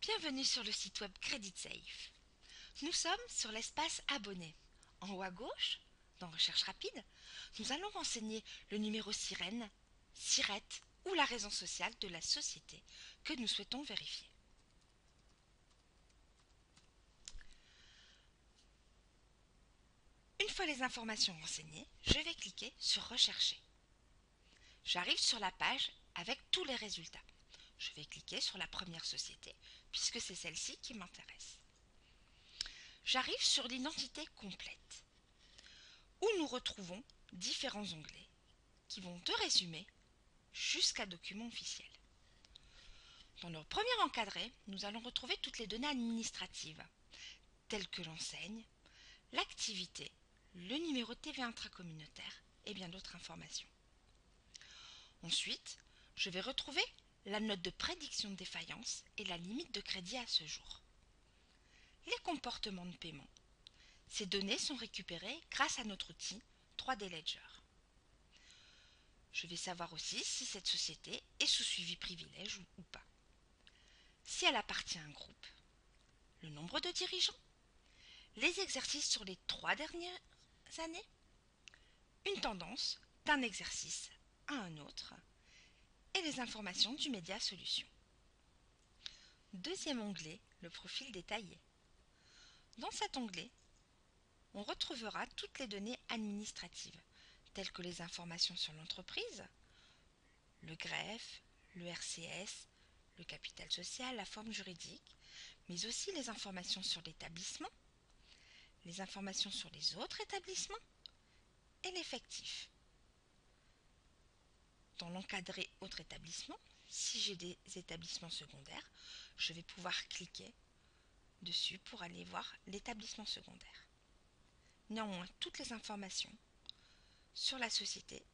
Bienvenue sur le site web CreditSafe. Nous sommes sur l'espace Abonnés. En haut à gauche, dans Recherche rapide, nous allons renseigner le numéro sirène, SIRET ou la raison sociale de la société que nous souhaitons vérifier. Une fois les informations renseignées, je vais cliquer sur Rechercher. J'arrive sur la page avec tous les résultats. Je vais cliquer sur la première société puisque c'est celle-ci qui m'intéresse. J'arrive sur l'identité complète où nous retrouvons différents onglets qui vont de résumé jusqu'à document officiel. Dans le premier encadré, nous allons retrouver toutes les données administratives telles que l'enseigne, l'activité, le numéro de TVA intracommunautaire et bien d'autres informations. Ensuite, je vais retrouver la note de prédiction de défaillance et la limite de crédit à ce jour. Les comportements de paiement. Ces données sont récupérées grâce à notre outil 3D Ledger. Je vais savoir aussi si cette société est sous suivi privilège ou pas. Si elle appartient à un groupe, le nombre de dirigeants, les exercices sur les 3 dernières années, une tendance d'un exercice à un autre et les informations du média solution. Deuxième onglet, le profil détaillé. Dans cet onglet, on retrouvera toutes les données administratives, telles que les informations sur l'entreprise, le greffe, le RCS, le capital social, la forme juridique, mais aussi les informations sur l'établissement, les informations sur les autres établissements et l'effectif. Dans l'encadré autres établissements, si j'ai des établissements secondaires, je vais pouvoir cliquer dessus pour aller voir l'établissement secondaire. Néanmoins, toutes les informations sur la société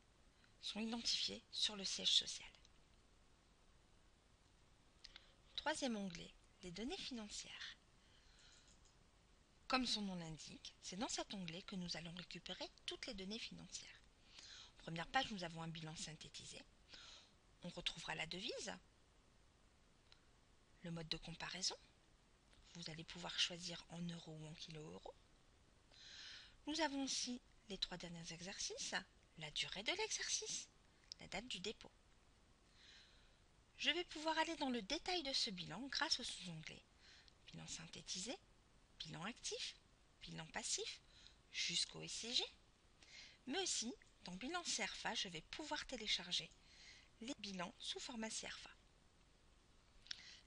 sont identifiées sur le siège social. Troisième onglet, les données financières. Comme son nom l'indique, c'est dans cet onglet que nous allons récupérer toutes les données financières. En première page, nous avons un bilan synthétisé. On retrouvera la devise, le mode de comparaison. Vous allez pouvoir choisir en euros ou en kilo-euros. Nous avons aussi les 3 derniers exercices, la durée de l'exercice, la date du dépôt. Je vais pouvoir aller dans le détail de ce bilan grâce au sous-onglet bilan synthétisé, bilan actif, bilan passif, jusqu'au SIG. Mais aussi, dans bilan CRFA, je vais pouvoir télécharger les bilans sous format CRFA.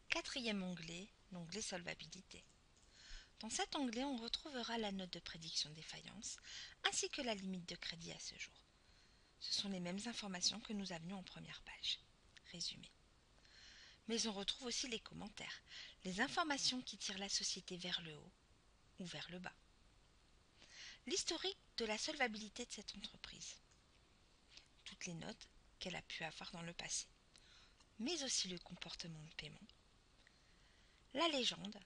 Quatrième onglet, l'onglet solvabilité. Dans cet onglet, on retrouvera la note de prédiction de défaillance ainsi que la limite de crédit à ce jour. Ce sont les mêmes informations que nous avions en première page. Résumé. Mais on retrouve aussi les commentaires, les informations qui tirent la société vers le haut ou vers le bas. L'historique de la solvabilité de cette entreprise. Toutes les notes qu'elle a pu avoir dans le passé. Mais aussi le comportement de paiement. La légende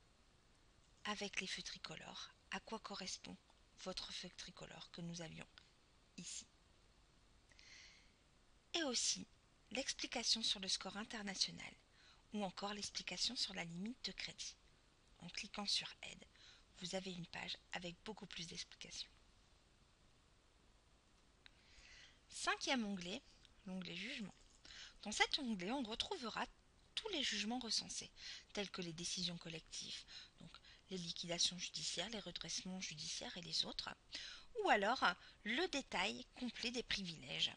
avec les feux tricolores. À quoi correspond votre feu tricolore que nous avions ici. Et aussi l'explication sur le score international ou encore l'explication sur la limite de crédit. En cliquant sur Aide, vous avez une page avec beaucoup plus d'explications. Cinquième onglet, l'onglet Jugement. Dans cet onglet, on retrouvera tous les jugements recensés, tels que les décisions collectives, donc les liquidations judiciaires, les redressements judiciaires et les autres, ou alors le détail complet des privilèges.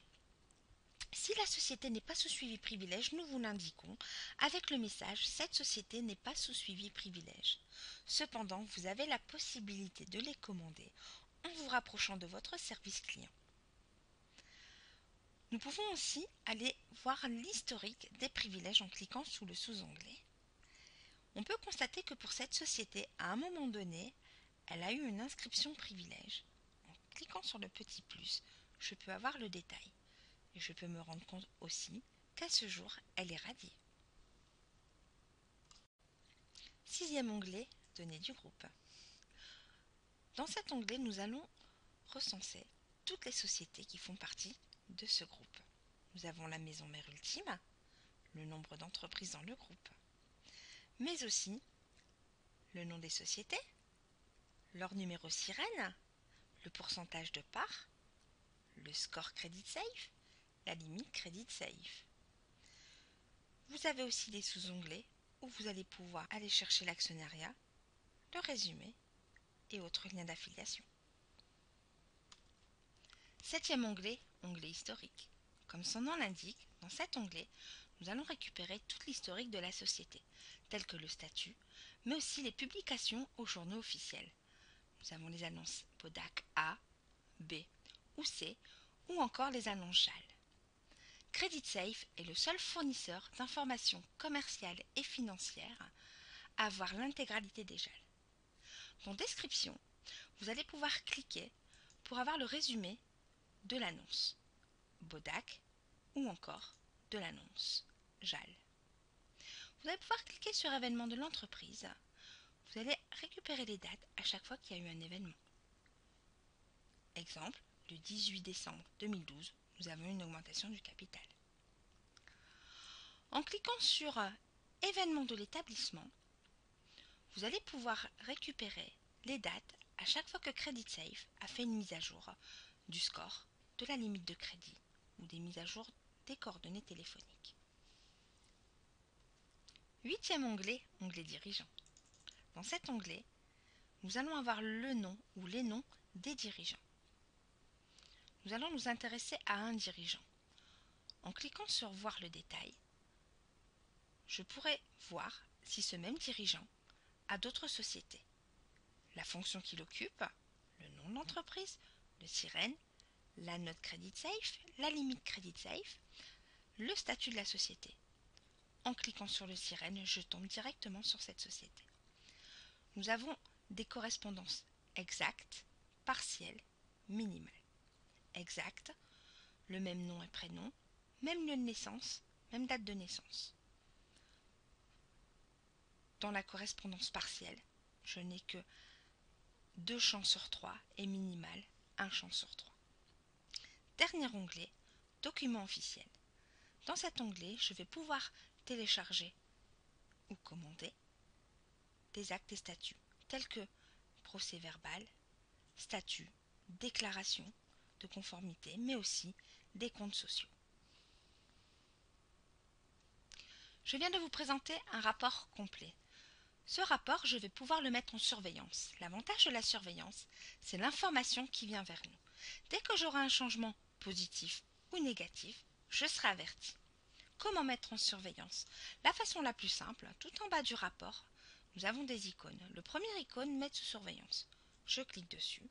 Si la société n'est pas sous suivi privilège, nous vous l'indiquons avec le message « Cette société n'est pas sous suivi privilège ». Cependant, vous avez la possibilité de les commander en vous rapprochant de votre service client. Nous pouvons aussi aller voir l'historique des privilèges en cliquant sous le sous-onglet. On peut constater que pour cette société, à un moment donné, elle a eu une inscription privilège. En cliquant sur le petit plus, je peux avoir le détail. Et je peux me rendre compte aussi qu'à ce jour, elle est radiée. Sixième onglet, données du groupe. Dans cet onglet, nous allons recenser toutes les sociétés qui font partie de ce groupe. Nous avons la maison mère ultime, le nombre d'entreprises dans le groupe, mais aussi le nom des sociétés, leur numéro sirène, le pourcentage de part, le score Credit Safe, la limite Credit Safe. Vous avez aussi des sous-onglets où vous allez pouvoir aller chercher l'actionnariat, le résumé et autres liens d'affiliation. Septième onglet, onglet historique. Comme son nom l'indique, dans cet onglet, nous allons récupérer toute l'historique de la société, telle que le statut, mais aussi les publications aux journaux officiels. Nous avons les annonces Bodac A, B ou C, ou encore les annonces JAL. Credit Safe est le seul fournisseur d'informations commerciales et financières à avoir l'intégralité des JAL. Dans Description, vous allez pouvoir cliquer pour avoir le résumé de l'annonce Bodac ou encore de l'annonce JAL. Vous allez pouvoir cliquer sur événement de l'entreprise. Vous allez récupérer les dates à chaque fois qu'il y a eu un événement. Exemple, le 18 décembre 2012, nous avons une augmentation du capital. En cliquant sur événement de l'établissement, vous allez pouvoir récupérer les dates à chaque fois que Credit Safe a fait une mise à jour du score, de la limite de crédit ou des mises à jour des coordonnées téléphoniques. Huitième onglet, onglet dirigeant. Dans cet onglet, nous allons avoir le nom ou les noms des dirigeants. Nous allons nous intéresser à un dirigeant. En cliquant sur voir le détail, je pourrai voir si ce même dirigeant a d'autres sociétés, la fonction qu'il occupe, le nom de l'entreprise, le sirène, la note Credit Safe, la limite Credit Safe, le statut de la société. En cliquant sur le sirène, je tombe directement sur cette société. Nous avons des correspondances exactes, partielles, minimales. Exactes, le même nom et prénom, même lieu de naissance, même date de naissance. Dans la correspondance partielle, je n'ai que 2 champs sur 3 et minimale, 1 champ sur 3. Dernier onglet, documents officiels. Dans cet onglet, je vais pouvoir télécharger ou commander des actes et statuts tels que procès-verbal, statut, déclaration de conformité, mais aussi des comptes sociaux. Je viens de vous présenter un rapport complet. Ce rapport, je vais pouvoir le mettre en surveillance. L'avantage de la surveillance, c'est l'information qui vient vers nous. Dès que j'aurai un changement positif ou négatif, je serai averti. Comment mettre en surveillance? La façon la plus simple, tout en bas du rapport, nous avons des icônes. Le premier icône, mettre sous surveillance. Je clique dessus.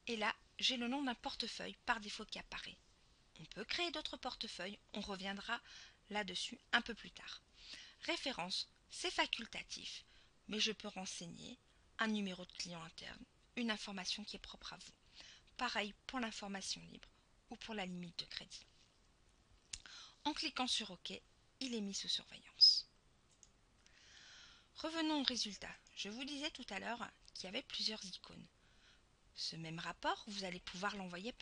Et là, j'ai le nom d'un portefeuille par défaut qui apparaît. On peut créer d'autres portefeuilles, on reviendra là-dessus un peu plus tard. Référence, c'est facultatif, mais je peux renseigner un numéro de client interne, une information qui est propre à vous. Pareil pour l'information libre ou pour la limite de crédit. En cliquant sur OK, il est mis sous surveillance. Revenons au résultat. Je vous disais tout à l'heure qu'il y avait plusieurs icônes. Ce même rapport, vous allez pouvoir l'envoyer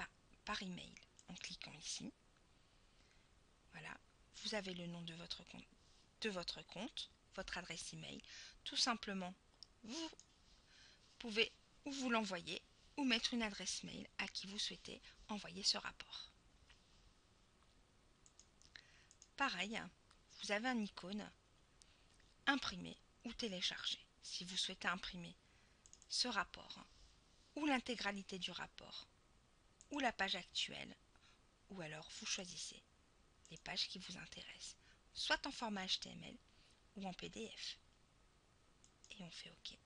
par email. En cliquant ici, voilà, vous avez le nom de votre compte, votre adresse email. Tout simplement, vous pouvez ou vous l'envoyer ou mettre une adresse mail à qui vous souhaitez envoyer ce rapport. Pareil, vous avez un icône imprimer ou télécharger. Si vous souhaitez imprimer ce rapport ou l'intégralité du rapport ou la page actuelle, ou alors vous choisissez les pages qui vous intéressent, soit en format HTML ou en PDF. Et on fait OK.